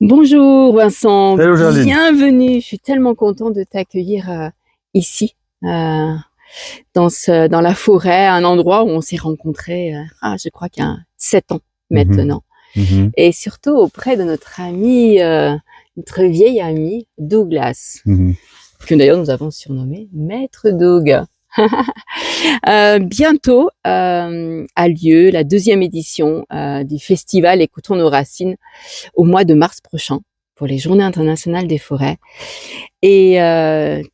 Bonjour Vincent, Hello Gerline. bienvenue. Je suis tellement contente de t'accueillir ici, dans la forêt, un endroit où on s'est rencontrés, je crois qu'il y a 7 ans Mhm, maintenant. mhm, Et surtout auprès de notre ami, notre vieil ami Douglas, mhm. que d'ailleurs nous avons surnommé Maître Doug. Bientôt a lieu la 2e édition du festival Écoutons nos racines au mois de mars prochain pour les Journées internationales des forêts. Et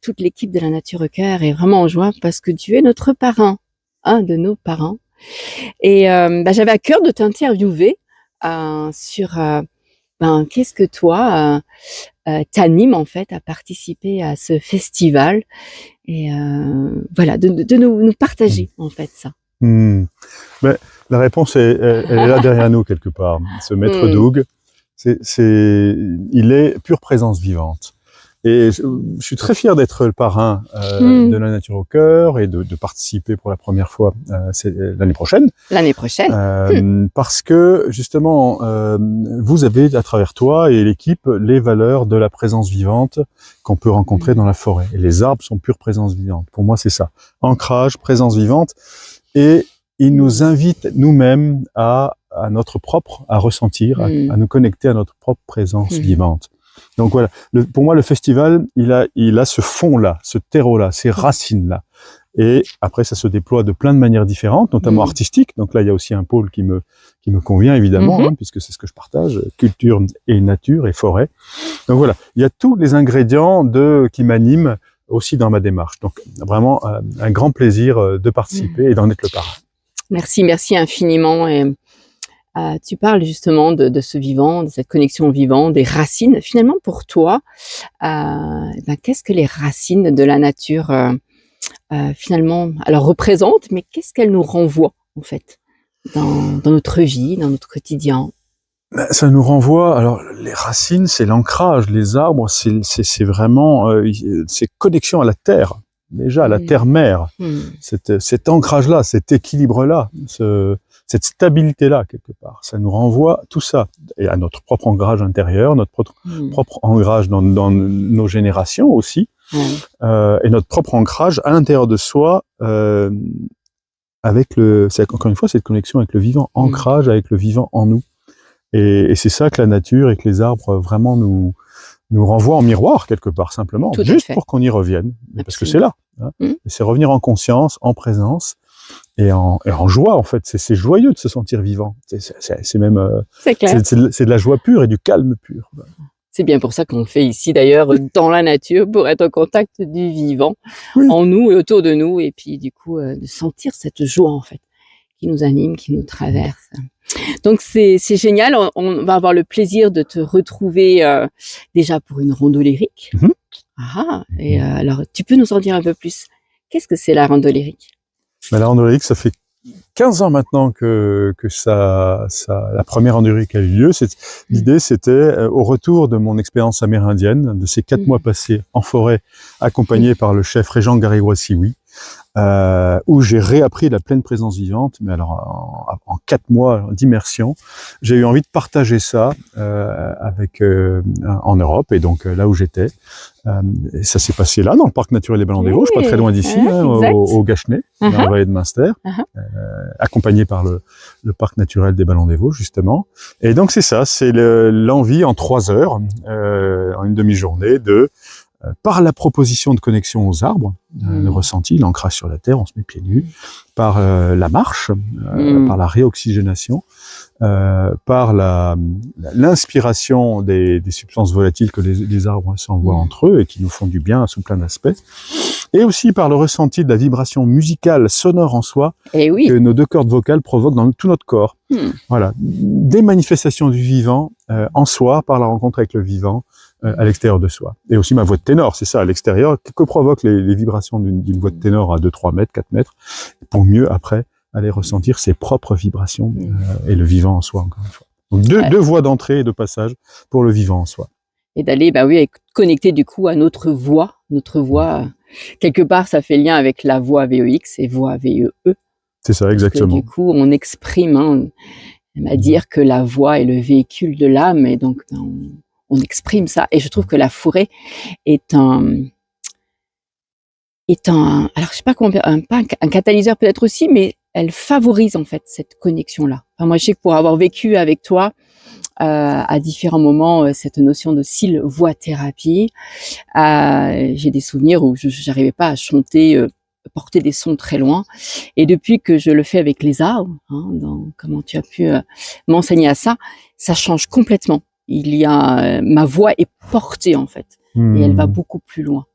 toute l'équipe de La Nature au Cœur est vraiment en joie parce que tu es notre parrain, un de nos parrains. Et j'avais à cœur de t'interviewer sur qu'est-ce que toi t'anime en fait à participer à ce festival et voilà de nous partager en fait ça. Mhm. Mais la réponse elle est là derrière nous quelque part. Ce maître Hmm. Doug, il est pure présence vivante. Et je suis très fier d'être le parrain de La Nature au Cœur et de participer pour la première fois l'année prochaine. L'année prochaine. Parce que justement, vous avez à travers toi et l'équipe les valeurs de la présence vivante qu'on peut rencontrer dans la forêt. Et les arbres sont pure présence vivante. Pour moi, c'est ça. Ancrage, présence vivante. Et il nous invite nous-mêmes à notre propre, à ressentir, à nous connecter à notre propre présence vivante. Donc voilà, pour moi, le festival, il a ce fond-là, ce terreau-là, ces racines-là. Et après, ça se déploie de plein de manières différentes, notamment artistiques. Donc là, il y a aussi un pôle qui me convient évidemment, hein, puisque c'est ce que je partage, culture et nature et forêt. Donc voilà, il y a tous les ingrédients qui m'animent aussi dans ma démarche. Donc vraiment un grand plaisir de participer et d'en être le parrain. Merci infiniment. Et tu parles justement de ce vivant, de cette connexion au vivant, des racines. Finalement, pour toi, qu'est-ce que les racines de la nature finalement alors représentent, mais qu'est-ce qu'elles nous renvoient en fait dans notre vie, dans notre quotidien? Ça nous renvoie, alors les racines, c'est l'ancrage, les arbres, c'est vraiment c'est connexion à la terre, déjà à la terre-mère, cet ancrage-là, cet équilibre-là, cette stabilité-là quelque part. Ça nous renvoie tout ça, et à notre propre ancrage intérieur, notre propre ancrage dans nos générations aussi, et notre propre ancrage à l'intérieur de soi, avec encore une fois cette connexion avec le vivant, ancrage avec le vivant en nous. Et c'est ça que la nature et que les arbres vraiment nous renvoient en miroir quelque part simplement, juste pour qu'on y revienne, parce que c'est là. Hein. C'est revenir en conscience, en présence et en joie en fait. C'est joyeux de se sentir vivant. C'est même c'est de la joie pure et du calme pur. C'est bien pour ça qu'on le fait ici d'ailleurs dans la nature, pour être au contact du vivant, en nous et autour de nous, et puis du coup de sentir cette joie en fait qui nous anime, qui nous traverse. Donc c'est génial, on va avoir le plaisir de te retrouver déjà pour une rando lyrique. Et alors tu peux nous en dire un peu plus? Qu'est-ce que c'est la rando lyrique? La rando lyrique, ça fait 15 ans maintenant que la première rando lyrique a eu lieu. L'idée, c'était au retour de mon expérience amérindienne, de ces 4 mois passés en forêt, accompagné par le chef Régent Garigua-Sioui, où j'ai réappris la pleine présence vivante, mais alors en 4 mois d'immersion, j'ai eu envie de partager ça en Europe, et donc là où j'étais. Et ça s'est passé là, dans le parc naturel des Ballons des Vosges, pas très loin d'ici, au Gachenay, dans la vallée de Münster, accompagné par le parc naturel des Ballons des Vosges, justement. Et donc c'est ça, c'est l'envie en 3 heures, en une demi-journée, par la proposition de connexion aux arbres, le ressenti, l'ancrage sur la terre, on se met pieds nus, par la marche, par la réoxygénation, par l'inspiration des substances volatiles que les arbres s'envoient entre eux et qui nous font du bien sous plein d'aspects, et aussi par le ressenti de la vibration musicale sonore en soi que nos 2 cordes vocales provoquent dans tout notre corps. Voilà, des manifestations du vivant en soi, par la rencontre avec le vivant, à l'extérieur de soi. Et aussi ma voix de ténor, c'est ça, à l'extérieur, que provoquent les vibrations d'une voix de ténor à 2, 3 mètres, 4 mètres, pour mieux après aller ressentir ses propres vibrations et le vivant en soi, encore une fois. Donc deux voies d'entrée et de passage pour le vivant en soi. Et d'aller, connecter du coup à notre voix. Notre voix, quelque part, ça fait lien avec la voix VEX et voix VEE. C'est ça, exactement. Parce que, du coup, on exprime, à dire que la voix est le véhicule de l'âme, et donc on exprime ça. Et je trouve que la forêt est alors je sais pas comment, un catalyseur peut-être aussi, mais elle favorise en fait cette connexion-là. Enfin, moi, je sais que pour avoir vécu avec toi à différents moments cette notion de sylvoithérapie, j'ai des souvenirs où j'arrivais pas à chanter, porter des sons très loin. Et depuis que je le fais avec les arbres, comment tu as pu m'enseigner à ça, ça change complètement. Il y a ma voix est portée en fait, et elle va beaucoup plus loin.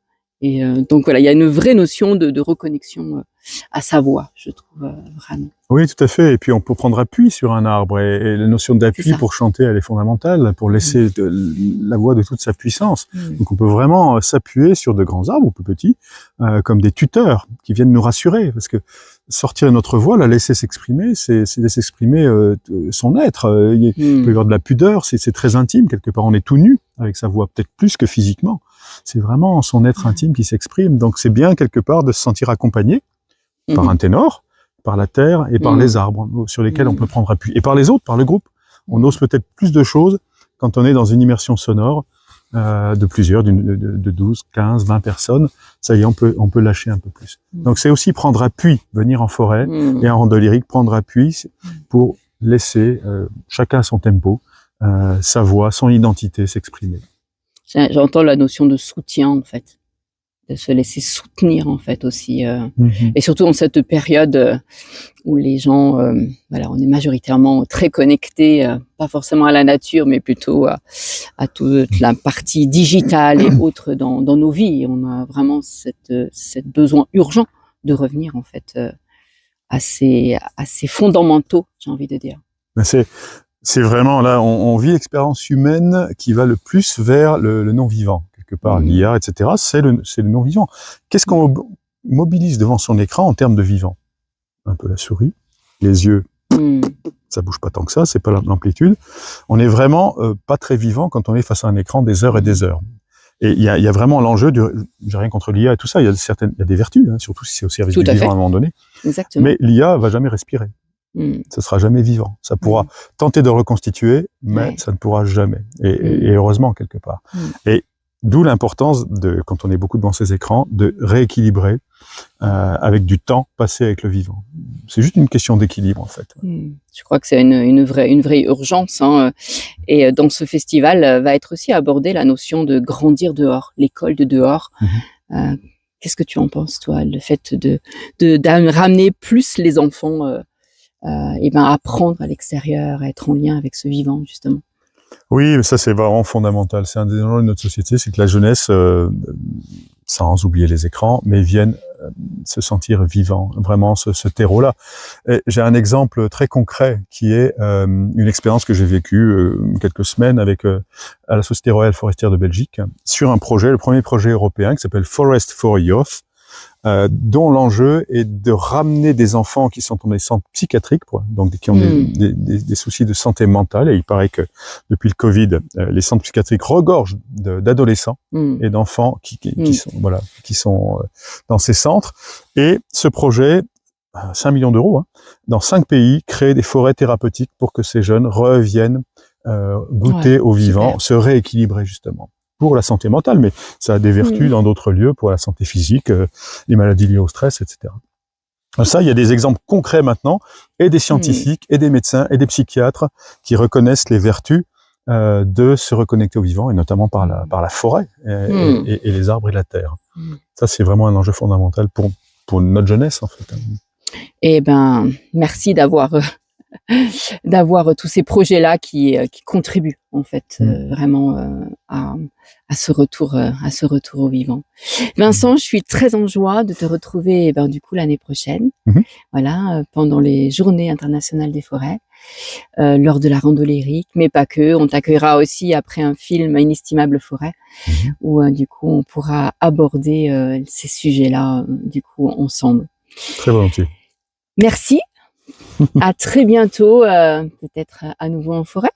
Et donc voilà, il y a une vraie notion de reconnexion à sa voix, je trouve vraiment. Oui, tout à fait. Et puis on peut prendre appui sur un arbre. Et la notion d'appui pour chanter, elle est fondamentale, pour laisser la voix de toute sa puissance. Donc on peut vraiment s'appuyer sur de grands arbres ou plus petits, comme des tuteurs qui viennent nous rassurer. Parce que sortir notre voix, la laisser s'exprimer, c'est laisser exprimer son être. Il peut y avoir de la pudeur, c'est très intime. Quelque part, on est tout nu avec sa voix, peut-être plus que physiquement. C'est vraiment son être intime qui s'exprime. Donc c'est bien quelque part de se sentir accompagné par un ténor, par la terre et par les arbres sur lesquels on peut prendre appui. Et par les autres, par le groupe. On ose peut-être plus de choses quand on est dans une immersion sonore de plusieurs, de 12, 15, 20 personnes. Ça y est, on peut lâcher un peu plus. Donc c'est aussi prendre appui, venir en forêt et en rando lyrique, prendre appui pour laisser chacun son tempo, sa voix, son identité s'exprimer. J'entends la notion de soutien en fait, de se laisser soutenir en fait aussi, et surtout dans cette période où les gens, voilà, on est majoritairement très connectés, pas forcément à la nature, mais plutôt à toute la partie digitale et autres dans nos vies. Et on a vraiment cette besoin urgent de revenir en fait à ces fondamentaux, j'ai envie de dire. C'est vraiment là, on vit l'expérience humaine qui va le plus vers le non-vivant. Quelque part, l'IA, etc., c'est le non-vivant. Qu'est-ce qu'on mobilise devant son écran en termes de vivant? Un peu la souris, les yeux, ça bouge pas tant que ça, c'est pas l'amplitude. On est vraiment pas très vivant quand on est face à un écran des heures et des heures. Et il y a vraiment l'enjeu j'ai rien contre l'IA et tout ça, il y a des vertus, surtout si c'est au service du vivant à un moment donné. Exactement. Mais l'IA va jamais respirer. Ça sera jamais vivant. Ça pourra tenter de reconstituer, mais ça ne pourra jamais. Et heureusement, quelque part. Et d'où l'importance quand on est beaucoup devant ces écrans, de rééquilibrer avec du temps passé avec le vivant. C'est juste une question d'équilibre, en fait. Je crois que c'est une vraie urgence. Et dans ce festival va être aussi abordée la notion de grandir dehors, l'école de dehors. Qu'est-ce que tu en penses, toi, le fait de ramener plus les enfants apprendre à l'extérieur, à être en lien avec ce vivant, justement. Oui, mais ça c'est vraiment fondamental. C'est un des enjeux de notre société, c'est que la jeunesse, sans oublier les écrans, mais viennent se sentir vivants, vraiment ce terreau-là. J'ai un exemple très concret qui est une expérience que j'ai vécue quelques semaines avec à la Société Royale Forestière de Belgique sur un projet, le premier projet européen qui s'appelle Forest for Youth, dont l'enjeu est de ramener des enfants qui sont dans des centres psychiatriques, donc qui ont des soucis de santé mentale. Et il paraît que depuis le Covid, les centres psychiatriques regorgent d'adolescents et d'enfants qui sont dans ces centres. Et ce projet, 5 millions d'euros, dans 5 pays, crée des forêts thérapeutiques pour que ces jeunes reviennent goûter au vivant, se rééquilibrer justement. Pour la santé mentale, mais ça a des vertus dans d'autres lieux pour la santé physique, les maladies liées au stress, etc. Ça, il y a des exemples concrets maintenant, et des scientifiques, et des médecins, et des psychiatres qui reconnaissent les vertus de se reconnecter au vivant, et notamment par la forêt, et les arbres et la terre. Ça, c'est vraiment un enjeu fondamental pour notre jeunesse, en fait. Eh ben, merci d'avoir tous ces projets-là qui contribuent en fait vraiment à ce retour au vivant. Vincent, je suis très en joie de te retrouver du coup l'année prochaine, voilà, pendant les Journées internationales des forêts, lors de la rando lyrique, mais pas que. On t'accueillera aussi après un film Inestimable forêt, où du coup on pourra aborder ces sujets-là du coup ensemble. Très volontiers. Merci. À très bientôt, peut-être à nouveau en forêt.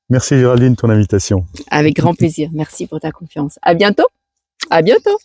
Merci Géraldine de ton invitation. Avec grand plaisir. Merci pour ta confiance. À bientôt. À bientôt.